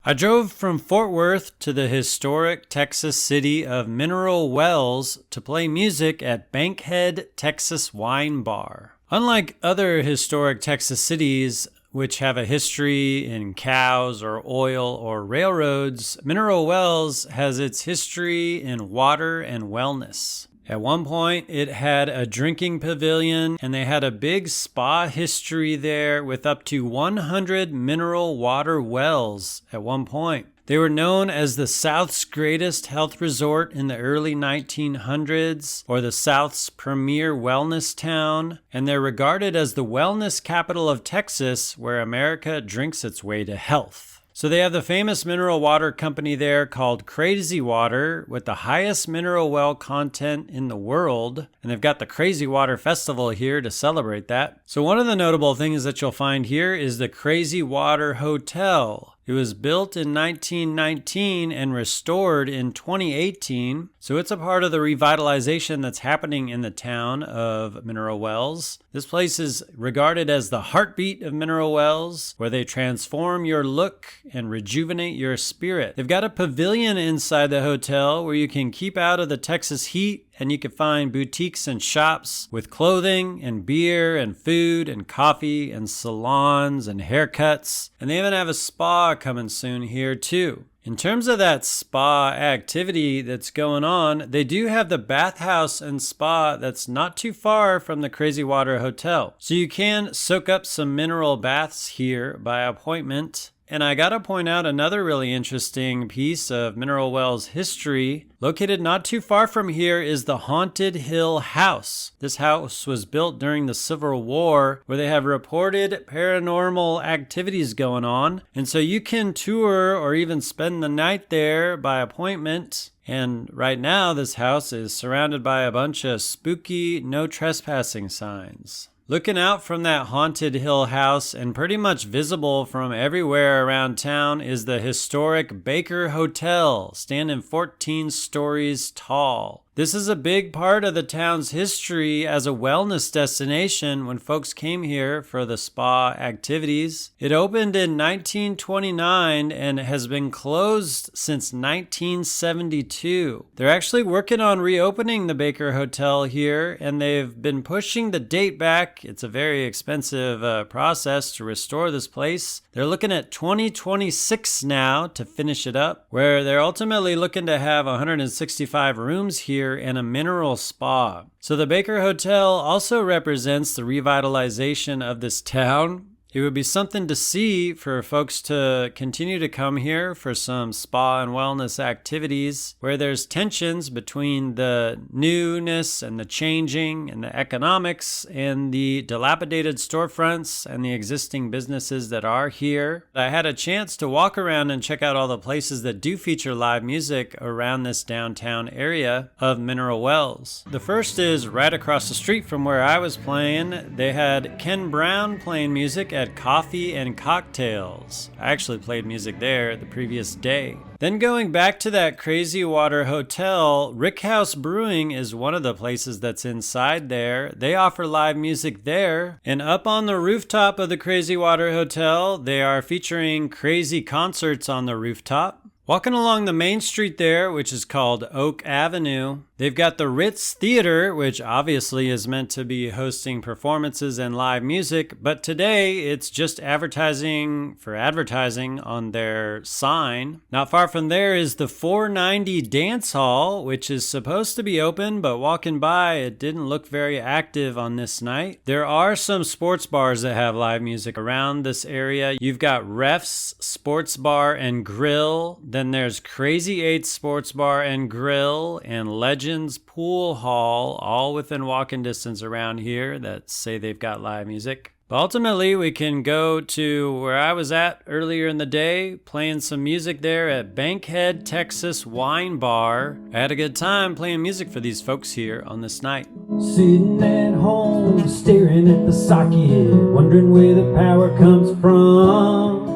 I drove from Fort Worth to the historic Texas city of Mineral Wells to play music at Bankhead Texas Wine Bar. Unlike other historic Texas cities, which have a history in cows or oil or railroads, Mineral Wells has its history in water and wellness. At one point, it had a drinking pavilion, and they had a big spa history there with up to 100 mineral water wells at one point. They were known as the South's greatest health resort in the early 1900s, or the South's premier wellness town, and they're regarded as the wellness capital of Texas, where America drinks its way to health. So they have the famous mineral water company there called Crazy Water with the highest mineral well content in the world. And they've got the Crazy Water Festival here to celebrate that. So one of the notable things that you'll find here is the Crazy Water Hotel. It was built in 1919 and restored in 2018. So it's a part of the revitalization that's happening in the town of Mineral Wells. This place is regarded as the heartbeat of Mineral Wells, where they transform your look and rejuvenate your spirit. They've got a pavilion inside the hotel where you can keep out of the Texas heat, and you can find boutiques and shops with clothing and beer and food and coffee and salons and haircuts. And they even have a spa coming soon here too. In terms of that spa activity that's going on, they do have the bathhouse and spa that's not too far from the Crazy Water Hotel. So you can soak up some mineral baths here by appointment. And I gotta point out another really interesting piece of Mineral Wells history. Located not too far from here is the Haunted Hill House. This house was built during the Civil War, where they have reported paranormal activities going on. And so you can tour or even spend the night there by appointment. And right now, this house is surrounded by a bunch of spooky no trespassing signs. Looking out from that Haunted Hill House and pretty much visible from everywhere around town is the historic Baker Hotel, standing 14 stories tall. This is a big part of the town's history as a wellness destination when folks came here for the spa activities. It opened in 1929 and has been closed since 1972. They're actually working on reopening the Baker Hotel here, and they've been pushing the date back. It's a very expensive process to restore this place. They're looking at 2026 now to finish it up, where they're ultimately looking to have 165 rooms here and a mineral spa. So the Baker Hotel also represents the revitalization of this town. It would be something to see for folks to continue to come here for some spa and wellness activities where there's tensions between the newness and the changing and the economics and the dilapidated storefronts and the existing businesses that are here. I had a chance to walk around and check out all the places that do feature live music around this downtown area of Mineral Wells. The first is right across the street from where I was playing. They had Ken Brown playing music at Coffee and Cocktails. I actually played music there the previous day. Then going back to that Crazy Water Hotel, Rick House Brewing is one of the places that's inside there. They offer live music there. And up on the rooftop of the Crazy Water Hotel, they are featuring crazy concerts on the rooftop. Walking along the main street there, which is called Oak Avenue, they've got the Ritz Theater, which obviously is meant to be hosting performances and live music, but today it's just advertising for advertising on their sign. Not far from there is the 490 Dance Hall, which is supposed to be open, but walking by, it didn't look very active on this night. There are some sports bars that have live music around this area. You've got Ref's Sports Bar and Grill. Then there's Crazy 8 Sports Bar and Grill and Legends Pool Hall, all within walking distance around here that say they've got live music. But ultimately, we can go to where I was at earlier in the day, playing some music there at Bankhead Texas Wine Bar. I had a good time playing music for these folks here on this night. Sitting at home, staring at the socket, wondering where the power comes from.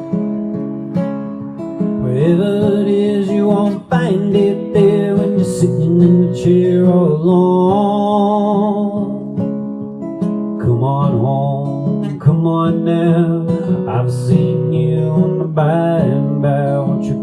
Wherever it is, you won't find it there when you're sitting in the chair all alone. Come on home, come on now, I've seen you on the by and by. Won't you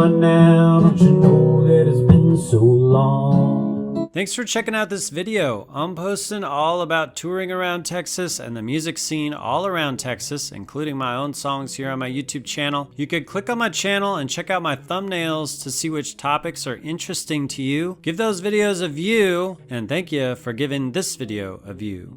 on now. Don't you know that it's been so long? Thanks for checking out this video. I'm posting all about touring around Texas and the music scene all around Texas, including my own songs here on my YouTube channel. You could click on my channel and check out my thumbnails to see which topics are interesting to you. Give those videos a view, and thank you for giving this video a view.